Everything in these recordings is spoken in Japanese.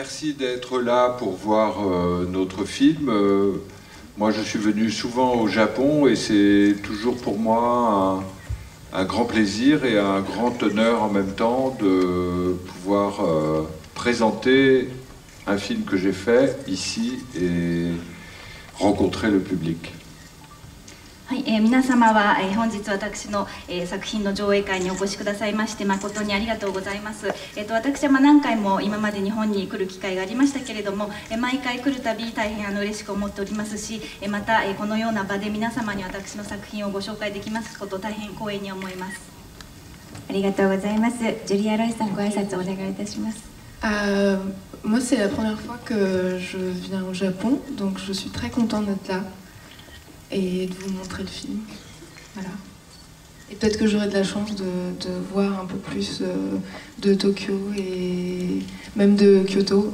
merci d'être là pour voir notre film. Moi, je suis venu souvent au Japon et c'est toujours pour moi un grand plaisir et un grand honneur en même temps de pouvoir présenter un film que j'ai fait ici et rencontrer le public. はい、皆様は、本日私の、作品の上映会にお越しくださいまして誠にありがとうございます。私は何回も今まで日本に来る機会がありましたけれども、毎回来るたび大変嬉しく思っておりますし、また、このような場で皆様に私の作品をご紹介できますこと大変光栄に思います。ありがとうございます。ジュリア・ロイさん、ご挨拶お願いいたします。Moi, c'est la première fois que je viens au Japon, donc je suis très contente d'être là et de vous montrer le film. Voilà. Et peut-être que j'aurai de la chance de voir un peu plus de Tokyo et même de Kyoto.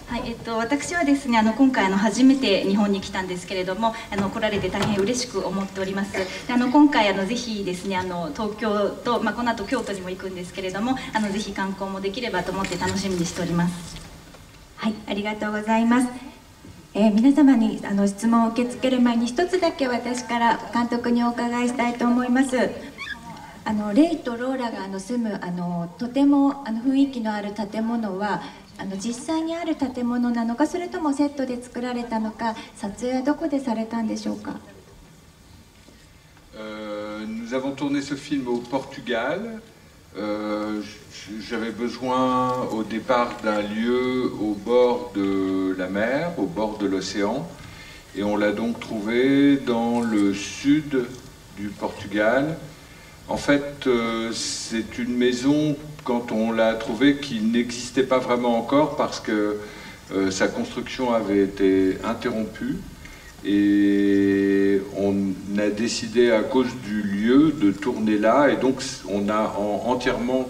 はい、私はですね、今回初めて日本に来たんですけれども、来られて大変嬉しく思っております。で今回ぜひですね、東京と、この後京都にも行くんですけれども、ぜひ観光もできればと思って楽しみにしております。はい、ありがとうございます。皆様に質問を受け付ける前に一つだけ私から監督にお伺いしたいと思います。レイとローラが住むとても雰囲気のある建物は実際にある建物なのか、それともセットで作られたのか、撮影はどこでされたんでしょうか。Nous avons tourné ce film au Portugal. J'avais besoin au départ d'un lieu au bord de la mer, au bord de l'océan, et on l'a donc trouvé dans le sud du Portugal. En fait, c'est une maison, quand on l'a trouvée, qui n'existait pas vraiment encore parce que sa construction avait été interrompue. Et on a décidé à cause du lieu de tourner là, et donc on a entièrement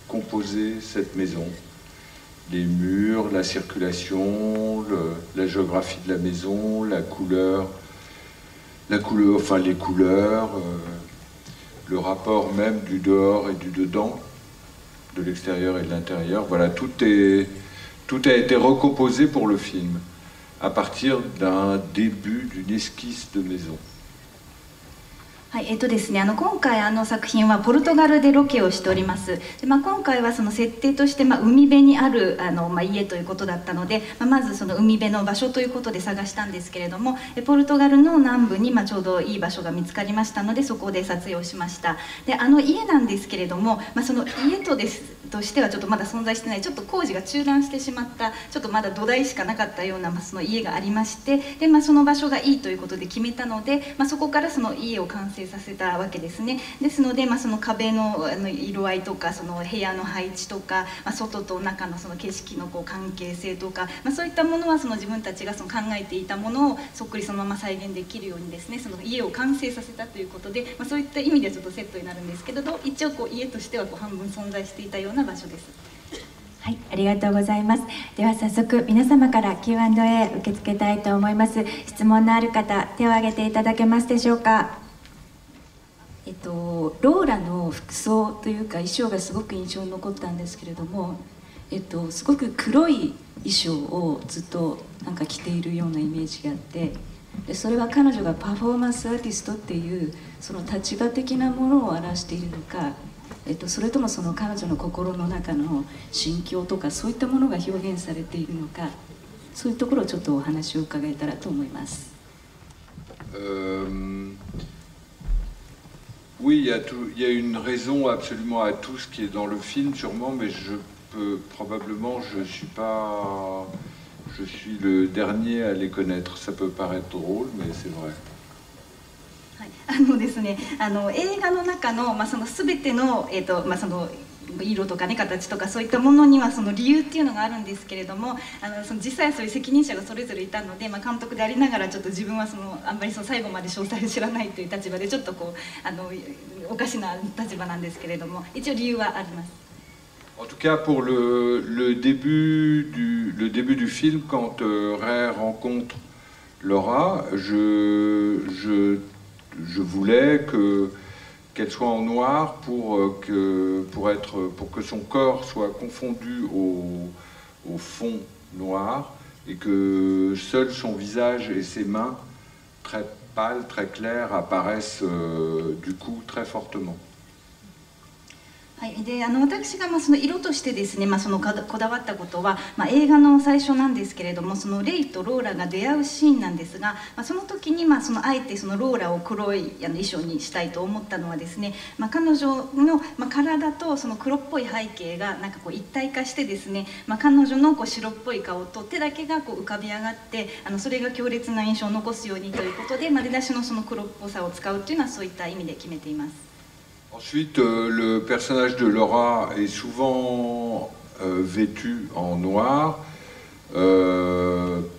composé cette maison. Les murs, la circulation, la géographie de la maison, la couleur, enfin les couleurs, le rapport même du dehors et du dedans, de l'extérieur et de l'intérieur. Voilà, tout a été recomposé pour le film, à partir d'un début, d'une esquisse de maison. はい、ですね、今回作品はポルトガルでロケをしております。で、今回はその設定として、海辺にある家ということだったので、まずその海辺の場所ということで探したんですけれども、ポルトガルの南部にちょうどいい場所が見つかりましたので、そこで撮影をしました。で、家なんですけれども、その家としてはちょっとまだ存在してない、ちょっと工事が中断してしまった、ちょっとまだ土台しかなかったような、その家がありまして、で、その場所がいいということで決めたので、そこからその家を完成させたわけですね。ですので、その壁の色合いとか、その部屋の配置とか、外と中のその景色の関係性とか、そういったものはその自分たちがその考えていたものをそっくりそのまま再現できるようにですね、その家を完成させたということで、そういった意味ではちょっとセットになるんですけれど、一応家としては半分存在していたような場所です。はい、ありがとうございます。では早速皆様から Q&A 受け付けたいと思います。質問のある方、手を挙げていただけますでしょうか。ローラの服装というか衣装がすごく印象に残ったんですけれども、すごく黒い衣装をずっと着ているようなイメージがあって、でそれは彼女がパフォーマンスアーティストっていうその立場的なものを表しているのか、それともその彼女の心の中の心境とかそういったものが表現されているのか、そういうところをちょっとお話を伺えたらと思います。Oui, il y a une raison absolument à tout ce qui est dans le film, sûrement, mais probablement, je suis le dernier à les connaître. Ça peut paraître drôle, mais c'est vrai. ですね、映画の中の、その全ての、その色とかね、形とかそういったものにはその理由っていうのがあるんですけれども、その実際はそういう責任者がそれぞれいたので、監督でありながらちょっと自分はあんまり最後まで詳細を知らないという立場でちょっとおかしな立場なんですけれども、一応理由はあります。En tout cas, pour le début du film, quand Ray rencontre Laura, je voulais qu'elle soit en noir pour que son corps soit confondu au fond noir et que seul son visage et ses mains très pâles, très claires apparaissent du coup très fortement. はい、で私がその色としてですね、そのこだわったことは、映画の最初なんですけれども、そのレイとローラが出会うシーンなんですが、その時にそのあえてそのローラを黒い衣装にしたいと思ったのはですね、彼女の体とその黒っぽい背景がなんかこう一体化してですね、彼女のこう白っぽい顔と手だけがこう浮かび上がって、それが強烈な印象を残すようにということで、出だしのその黒っぽさを使うというのはそういった意味で決めています。Ensuite, le personnage de Laura est souvent vêtu en noir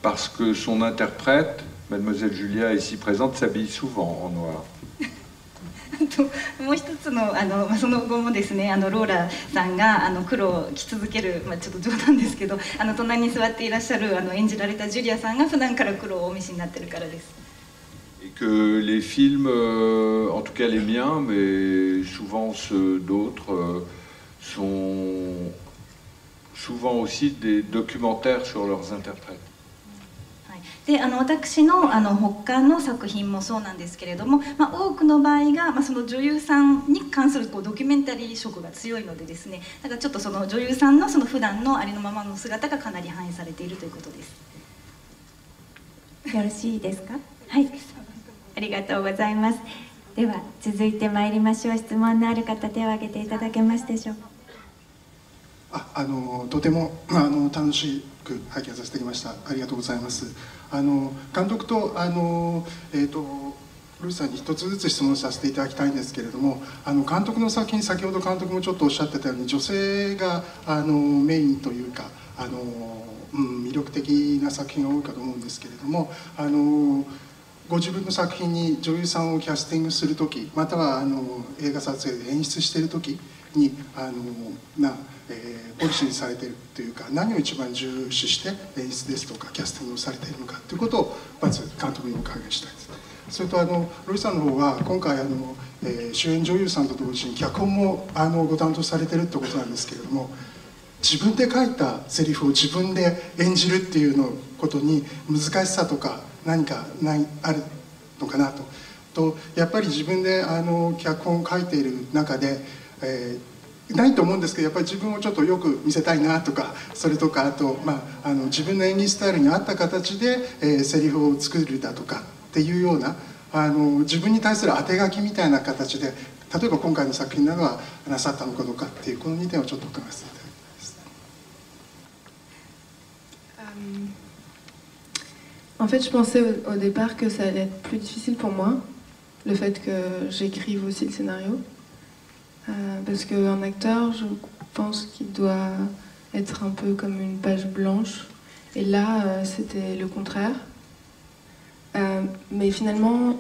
parce que son interprète, Mademoiselle Julia ici présente, s'habille souvent en noir. もう一つのその後もですね、ローラさんが黒を着続ける、ちょっと冗談ですけど、隣に座っていらっしゃる演じられたジュリアさんが普段から黒をお召しになってるからです。Et que les films, en tout cas les miens, mais souvent ceux d'autres, sont souvent aussi des documentaires sur leurs interprètes. で私の他の作品もそうなんですけれども、多くの場合が、その女優さんに関するドキュメンタリー色が強いのでですね、だからちょっとその女優さんのその普段のありのままの姿がかなり反映されているということです。よろしいですか？はい。ありがとうございます。では続いてまいりましょう。質問のある方、手を挙げていただけますでしょうか。とても楽しく拝見させてきました。ありがとうございます。監督とルイさんに一つずつ質問させていただきたいんですけれども、監督の作品、先ほど監督もちょっとおっしゃってたように女性がメインというか魅力的な作品が多いかと思うんですけれども、ご自分の作品に女優さんをキャスティングする時、または映画撮影で演出している時にポリシーにされているというか、何を一番重視して演出ですとかキャスティングをされているのかということをまず監督にお伺いしたいです。それとロイさんの方は今回主演女優さんと同時に脚本もご担当されているってことなんですけれども、自分で書いたセリフを自分で演じるっていうのことに難しさとか何かあるのかなとやっぱり自分で脚本を書いている中で、ないと思うんですけど、やっぱり自分をちょっとよく見せたいなとか、それとかあと、自分の演技スタイルに合った形で、セリフを作るだとかっていうような自分に対する当て書きみたいな形で、例えば今回の作品などはなさったのかどうかっていう、この2点をちょっと伺わせていただきます。En fait, je pensais au départ que ça allait être plus difficile pour moi, le fait que j'écrive aussi le scénario. Parce qu'un acteur, je pense qu'il doit être un peu comme une page blanche. Et là, c'était le contraire. Mais finalement,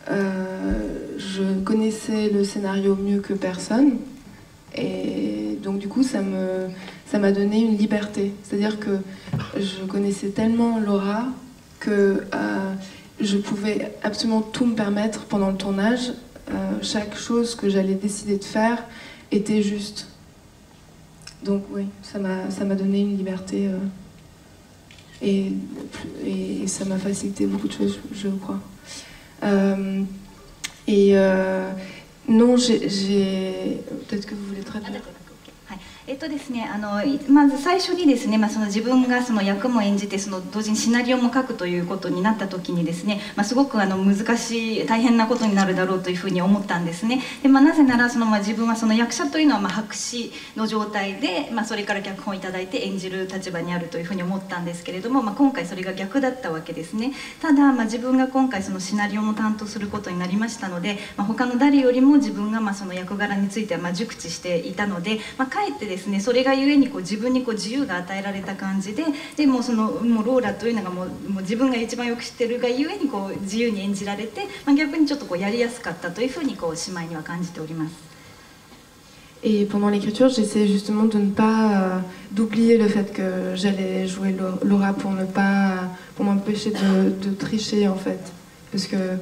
je connaissais le scénario mieux que personne. Et donc du coup, ça m'a donné une liberté. C'est-à-dire que je connaissais tellement Laura que je pouvais absolument tout me permettre pendant le tournage. Chaque chose que j'allais décider de faire était juste. Donc oui, ça m'a donné une liberté et ça m'a facilité beaucoup de choses, je crois. Non, peut-être que vous voulez traduire. ですね、まず最初にですね、その自分がその役も演じて同時にシナリオも書くということになった時にですね、すごく難しい大変なことになるだろうというふうに思ったんですね。で、なぜなら自分はその役者というのは白紙の状態で、それから脚本をいただいて演じる立場にあるというふうに思ったんですけれども、今回それが逆だったわけですね。ただ、自分が今回そのシナリオも担当することになりましたので、他の誰よりも自分がその役柄については熟知していたので、かえってですね、それがゆえに自分に自由が与えられた感じで、もうローラというのがもう自分が一番よく知ってるがゆえに自由に演じられて、逆にちょっとやりやすかったというふうに姉妹には感じております。Et pendant l'écriture, j'essayais justement de ne pas d'oublier le fait que j'allais jouer Laura pour m'empêcher de tricher en fait, parce que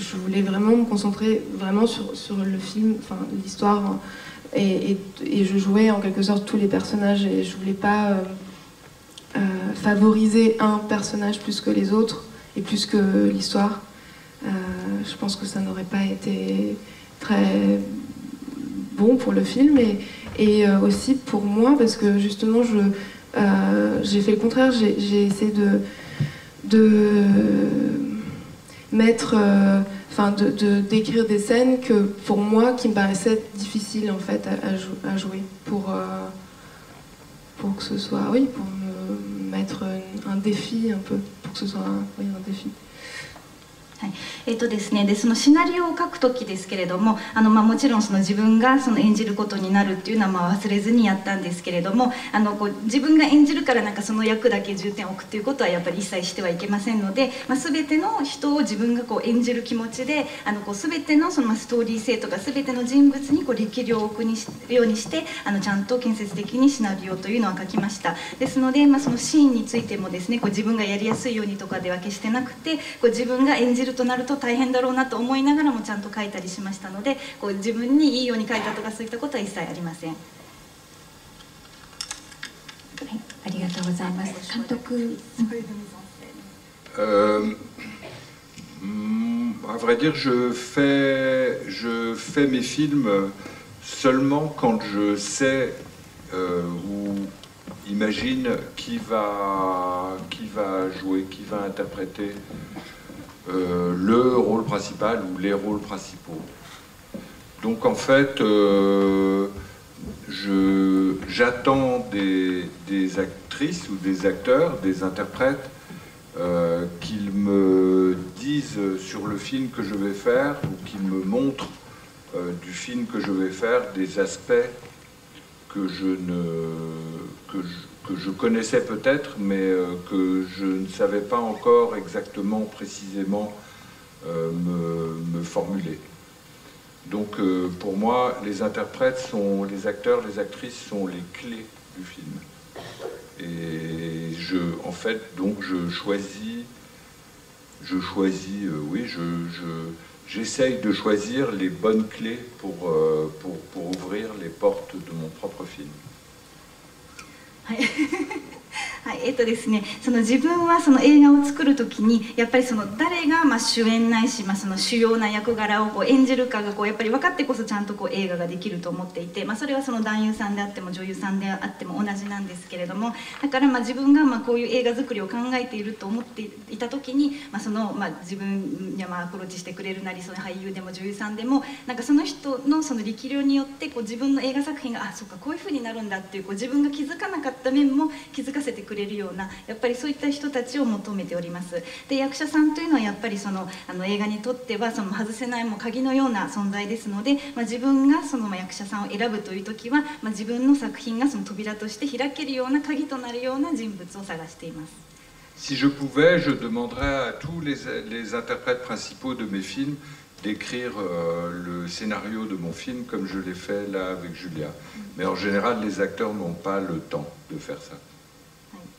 je voulais vraiment me concentrer vraiment sur le film, enfin l'histoire, et je jouais en quelque sorte tous les personnages, et je voulais pas favoriser un personnage plus que les autres et plus que l'histoire. Je pense que ça n'aurait pas été très bon pour le film, et aussi pour moi, parce que justement j'ai fait le contraire, j'ai essayé de mettre, d'écrire des scènes que pour moi qui me paraissaient difficiles en fait à jouer pour que ce soit, oui, pour me mettre un défi un peu, pour que ce soit un défi. ですね、でそのシナリオを書く時ですけれども、もちろんその自分がその演じることになるっていうのは忘れずにやったんですけれども、こう自分が演じるからなんかその役だけ重点を置くっていうことはやっぱり一切してはいけませんので、全ての人を自分がこう演じる気持ちでこう全てのそのストーリー性とか全ての人物にこう力量を置くようにしてちゃんと建設的にシナリオというのは書きました。ですので、そのシーンについてもですね、こう自分がやりやすいようにとかでは決してなくて、こう自分が演じるとなると大変だろうなと思いながらもちゃんと書いたりしましたので、こう自分にいいように書いたとかそういったことは一切ありません。はい、ありがとうございます。監督。À vrai dire, je fais mes films seulement quand je sais ou imagine qui va jouer, qui va interpréter le rôle principal ou les rôles principaux. Donc en fait, j'attends des actrices ou des acteurs, des interprètes, qu'ils me disent sur le film que je vais faire, ou qu'ils me montrent du film que je vais faire des aspects que je connaissais peut-être, mais que je ne savais pas encore exactement, précisément me formuler. Donc pour moi, les interprètes les acteurs, les actrices sont les clés du film. Et en fait, donc j'essaye de choisir les bonnes clés pour ouvrir les portes de mon propre film. はい、ですね、その自分はその映画を作る時にやっぱりその誰が主演ないし、その主要な役柄をこう演じるかがやっぱり分かってこそちゃんと映画ができると思っていて、それはその男優さんであっても女優さんであっても同じなんですけれども、だから自分がこういう映画作りを考えていると思っていた時に、自分にアプローチしてくれるなり、その俳優でも女優さんでもなんかその人のその力量によって自分の映画作品がそうかこういうふうになるんだっていう自分が気づかなかった面も気づかせてくれるような、やっぱりそういった人たちを求めております。で、役者さんというのはやっぱりその映画にとってはその外せない鍵のような存在ですので、自分がその役者さんを選ぶという時は、自分の作品がその扉として開けるような鍵となるような人物を探しています。Si je pouvais, je demanderais à tous les interprètes principaux de mes films d'écrire le scénario de mon film comme je l'ai fait là avec Julia. Mais en général, les acteurs n'ont pas le temps de faire ça.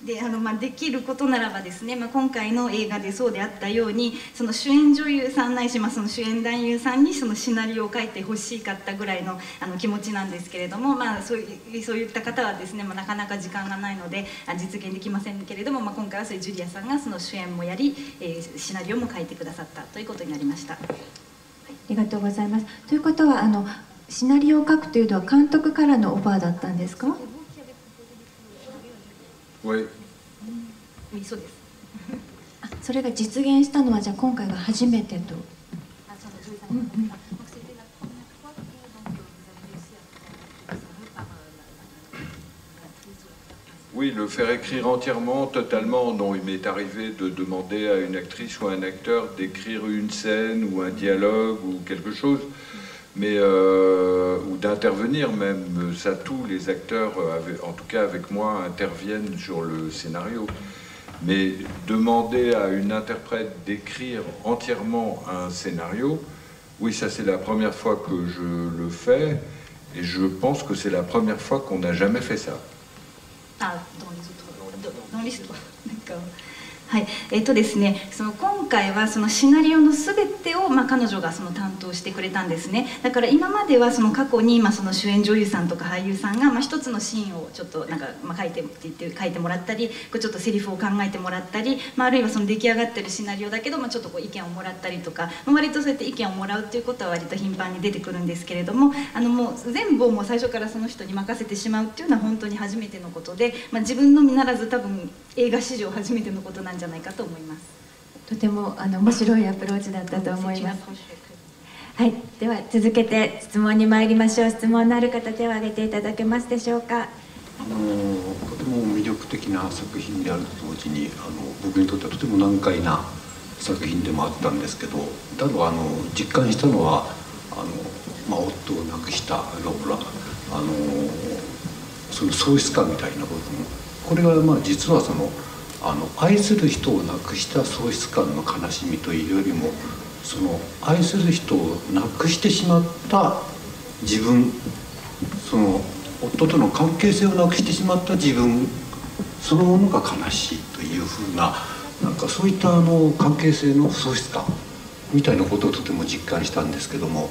でできることならばですね、今回の映画でそうであったように、その主演女優さんないし、その主演男優さんにそのシナリオを書いてほしかったぐらいの気持ちなんですけれども、そういった方はですね、なかなか時間がないので実現できませんけれども、今回はそういうジュリアさんがその主演もやり、シナリオも書いてくださったということになりました。ありがとうございます。ということはシナリオを書くというのは監督からのオファーだったんですか？そうです。それが実現したのはじゃあ今回が初めてと。Oui, le faire écrire entièrement, totalement, non. Il m'est arrivé de demander à une actrice ou à un acteur d'écrire une scène ou un dialogue ou quelque chose, mais ou d'intervenir même. Ça, tous les acteurs, en tout cas avec moi, interviennent sur le scénario. Mais demander à une interprète d'écrire entièrement un scénario, oui, ça c'est la première fois que je le fais, et je pense que c'est la première fois qu'on n'a jamais fait ça. dans l'histoire. D'accord. はい、ですね、今回はそのシナリオのすべてを、彼女が担当してくれたんですね。だから今までは過去に、その主演女優さんとか俳優さんが、一つのシーンをちょっとなんか、書いてもらったり、ちょっとセリフを考えてもらったり、あるいはその出来上がってるシナリオだけど、ちょっと意見をもらったりとか、割とそうやって意見をもらうっていうことは割と頻繁に出てくるんですけれども、もう全部をもう最初からその人に任せてしまうっていうのは本当に初めてのことで、自分のみならず多分映画史上初めてのことなんじゃないかと思います。とても面白いアプローチだったと思います。はい、では続けて質問に参りましょう。質問のある方、手を挙げていただけますでしょうか。とても魅力的な作品であると同時に僕にとってはとても難解な作品でもあったんですけど、ただ実感したのは夫を亡くしたローラ、その喪失感みたいな部分、これが実は愛する人を亡くした喪失感の悲しみというよりも、その愛する人を亡くしてしまった自分、その夫との関係性をなくしてしまった自分そのものが悲しいというふうな、なんかそういった関係性の喪失感みたいなことをとても実感したんですけども、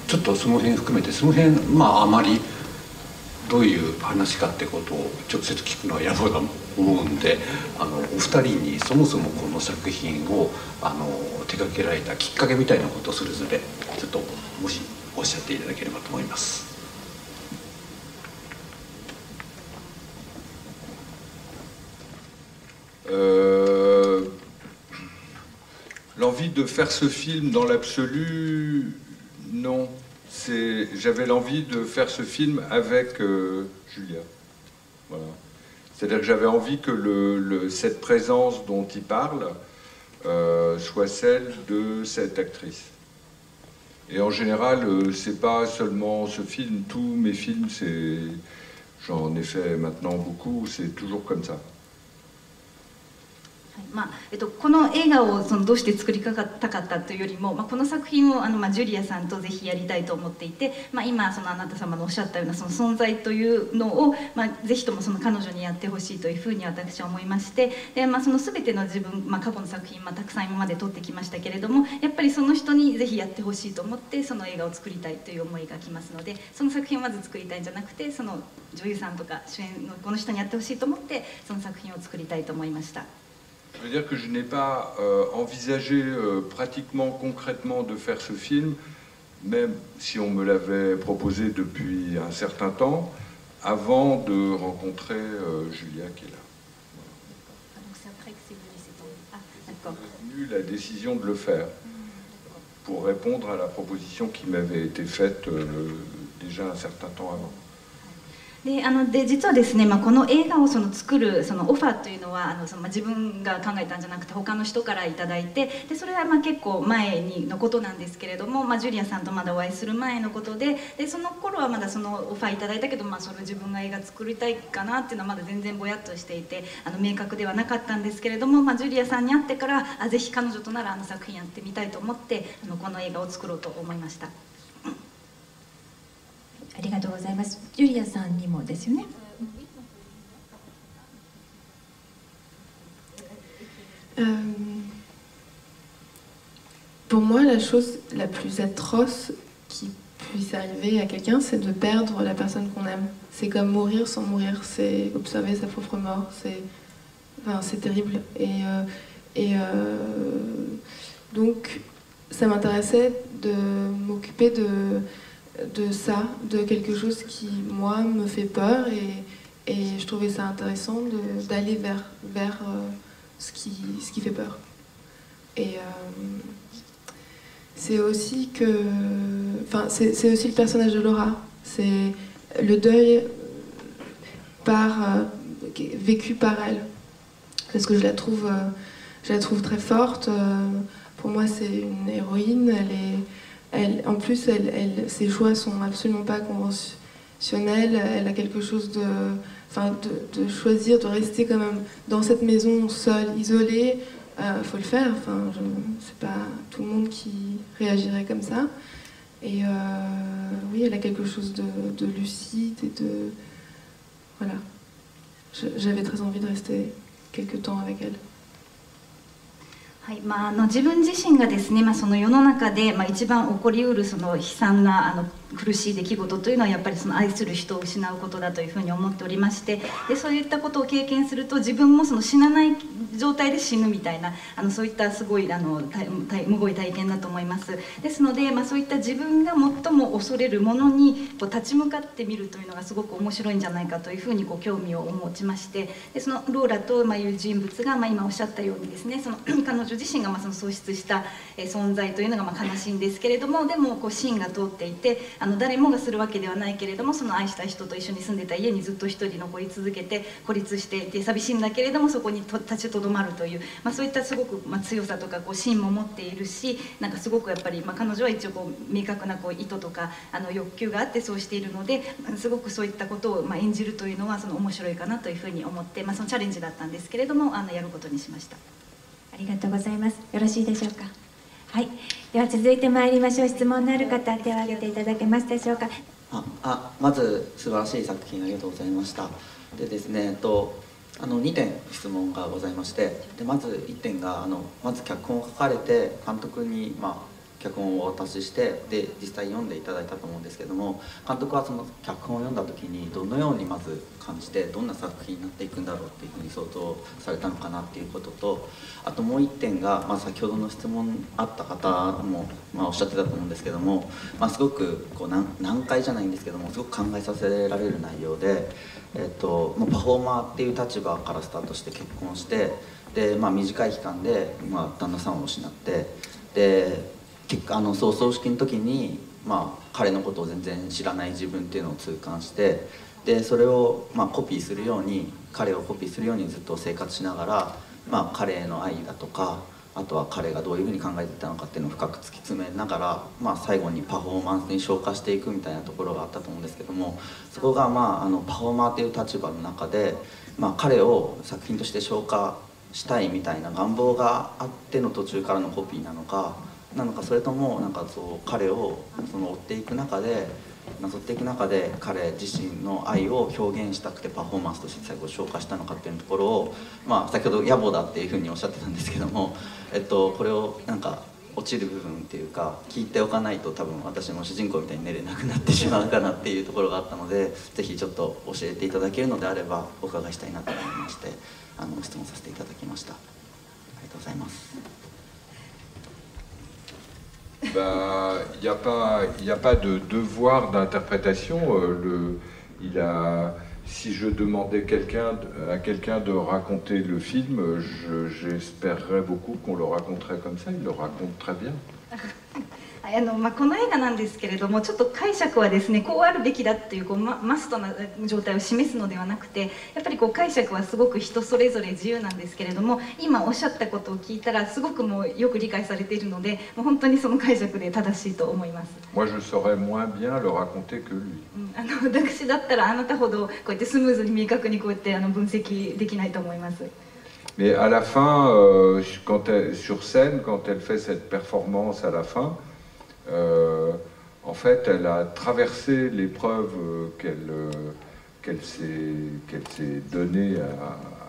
ちょっとその辺含めて、その辺あまりどういう話かってことを直接聞くのは野暮だと思うんで、お二人にそもそもこの作品を手掛けられたきっかけみたいなことをそれぞれちょっともしおっしゃっていただければと思います。L'envie de faire ce film dans l'absolu, non. J'avais l'envie de faire ce film avec Julia. Voilà. C'est-à-dire que j'avais envie que cette présence dont il parle soit celle de cette actrice. Et en général, c'est pas seulement ce film, tous mes films, j'en ai fait maintenant beaucoup, c'est toujours comme ça. この映画をどうして作りたかったというよりも、この作品をジュリアさんとぜひやりたいと思っていて、今あなた様のおっしゃったようなその存在というのを、ぜひとも彼女にやってほしいというふうに私は思いまして、で、その全ての自分、過去の作品、たくさん今まで撮ってきましたけれども、やっぱりその人にぜひやってほしいと思ってその映画を作りたいという思いがきますので、その作品をまず作りたいんじゃなくて、その女優さんとか主演のこの人にやってほしいと思ってその作品を作りたいと思いました。Je veux dire que je n'ai pas envisagé pratiquement concrètement de faire ce film, même si on me l'avait proposé depuis un certain temps, avant de rencontrer Julia qui est là. J'ai eu la décision de le faire pour répondre à la proposition qui m'avait été faite déjà un certain temps avant. で実はですね、この映画を作るオファーというのは自分が考えたんじゃなくて他の人からいただいて、でそれは結構前のことなんですけれども、ジュリアさんとまだお会いする前のことで、その頃はまだそのオファーいただいたけど、それ自分が映画作りたいかなっていうのはまだ全然ぼやっとしていて明確ではなかったんですけれども、ジュリアさんに会ってからぜひ彼女となら作品やってみたいと思ってこの映画を作ろうと思いました。ありがとうございます。ジュリアさんにもですよね。Pour moi, la chose la plus atroce qui puisse arriver à quelqu'un, c'est de perdre la personne qu'on aime. C'est comme mourir sans mourir, c'est observer sa propre mort, c'est terrible. Donc, ça m'intéressait de m'occuper de ça, de quelque chose qui, moi, me fait peur, et je trouvais ça intéressant d'aller vers ce qui fait peur. Et c'est aussi c'est aussi le personnage de Laura, c'est le deuil vécu par elle, parce que je la trouve très forte. Pour moi, c'est une héroïne. En plus, ses choix sont absolument pas conventionnels. Elle a quelque chose de choisir, de rester quand même dans cette maison seule, isolée. Faut le faire. C'est pas tout le monde qui réagirait comme ça. Et oui, elle a quelque chose de lucide et de voilà. J'avais très envie de rester quelques temps avec elle. はい自分自身がですね、その世の中で、一番起こりうるその悲惨な苦しい出来事というのはやっぱりその愛する人を失うことだというふうに思っておりまして、でそういったことを経験すると自分もその死なない状態で死ぬみたいなそういったすごいむごい体験だと思います。ですので、そういった自分が最も恐れるものに立ち向かってみるというのがすごく面白いんじゃないかというふうに興味を持ちまして、でそのローラという人物が今おっしゃったようにですね、その彼女自身がその喪失した存在というのが悲しいんですけれども、でも芯が通っていて誰もがするわけではないけれども、その愛した人と一緒に住んでた家にずっと一人残り続けて孤立していて寂しいんだけれどもそこに立ちとどまるという、そういったすごく強さとか芯も持っているし、すごくやっぱり彼女は一応明確な意図とか欲求があってそうしているので、すごくそういったことを演じるというのは面白いかなというふうに思って、そのチャレンジだったんですけれどもやることにしました。ありがとうございます。よろしいでしょうか。はい、では続いてまいりましょう。質問のある方、手を挙げていただけますでしょうか。まず素晴らしい作品ありがとうございました。でですね、2点質問がございまして、でまず1点がまず脚本を書かれて監督に脚本をお渡ししてで実際読んでいただいたと思うんですけども、監督はその脚本を読んだ時にどのようにまず感じてどんな作品になっていくんだろうっていうふうに想像されたのかなっていうことと、あともう1点が、先ほどの質問あった方も、おっしゃってたと思うんですけども、すごく難解じゃないんですけどもすごく考えさせられる内容で、パフォーマーっていう立場からスタートして結婚してで、短い期間で、旦那さんを失ってで結果葬送式の時に、彼のことを全然知らない自分っていうのを痛感してでそれを、コピーするように彼をコピーするようにずっと生活しながら、彼への愛だとかあとは彼がどういうふうに考えていたのかっていうのを深く突き詰めながら、最後にパフォーマンスに昇華していくみたいなところがあったと思うんですけども、そこが、パフォーマーっていう立場の中で、彼を作品として昇華したいみたいな願望があっての途中からのコピーなのかそれとも彼を追っていく中でなぞっていく中で彼自身の愛を表現したくてパフォーマンスとして最後消化したのかっていうところを、先ほど野暮だっていうふうにおっしゃってたんですけども、これを落ちる部分っていうか聞いておかないと多分私も主人公みたいに寝れなくなってしまうかなっていうところがあったので、ぜひちょっと教えていただけるのであればお伺いしたいなと思いまして質問させていただきました。ありがとうございます。Il n'y a pas de devoir d'interprétation. Si je demandais à quelqu'un de raconter le film, j'espérerais beaucoup qu'on le raconterait comme ça. Il le raconte très bien. この映画なんですけれども、ちょっと解釈はですねこうあるべきだっていうマストな状態を示すのではなくて、やっぱり解釈はすごく人それぞれ自由なんですけれども、今おっしゃったことを聞いたらすごくよく理解されているので、本当にその解釈で正しいと思います。Moi, je saurais moins bien le raconter que lui. 私だったらあなたほどこうやってスムーズに明確にこうやって分析できないと思います。Mais à la fin, sur scène, quand elle fait cette performance à la fin, en fait, elle a traversé l'épreuve qu'elle s'est donnée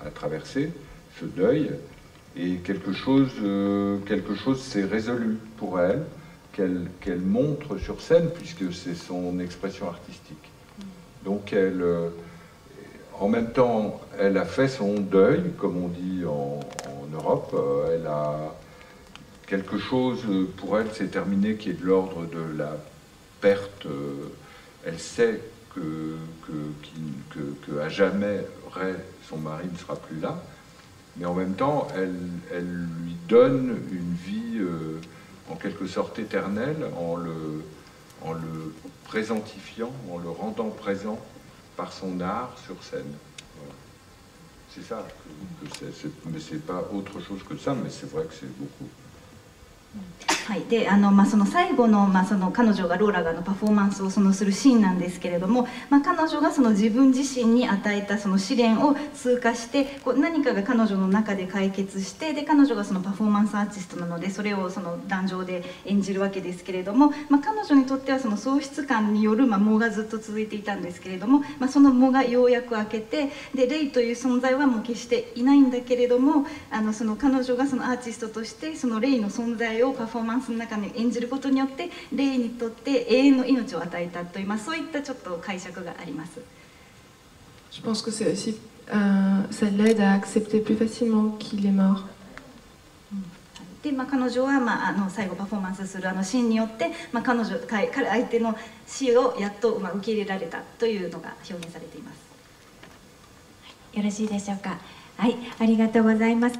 à traverser, ce deuil, et quelque chose s'est résolu pour elle, qu'elle montre sur scène, puisque c'est son expression artistique. Donc, en même temps, elle a fait son deuil, comme on dit en Europe, elle a... Quelque chose pour elle s'est terminé qui est de l'ordre de la perte. Elle sait que à jamais son mari ne sera plus là, mais en même temps elle lui donne une vie en quelque sorte éternelle en le présentifiant, en le rendant présent par son art sur scène. Voilà. C'est ça que c'est, mais c'est pas autre chose que ça, mais c'est vrai que c'est beaucoup. はい、でその最後の、その彼女がローラがパフォーマンスをするシーンなんですけれども、彼女がその自分自身に与えたその試練を通過して何かが彼女の中で解決して、で彼女がそのパフォーマンスアーティストなのでそれをその壇上で演じるわけですけれども、彼女にとってはその喪失感による喪がずっと続いていたんですけれども、その喪がようやく明けて、でレイという存在はもう決していないんだけれども、その彼女がそのアーティストとしてそのレイの存在をパフォーマンスの中に演じることによってレイにとって永遠の命を与えたという、そういったちょっと解釈があります。Je pense que c'est aussi, ça l'aide à accepter plus facilement qu'il est mort. で彼女は最後パフォーマンスするシーンによって、相手の死をやっと受け入れられたというのが表現されています。よろしいでしょうか。はい、ありがとうございます。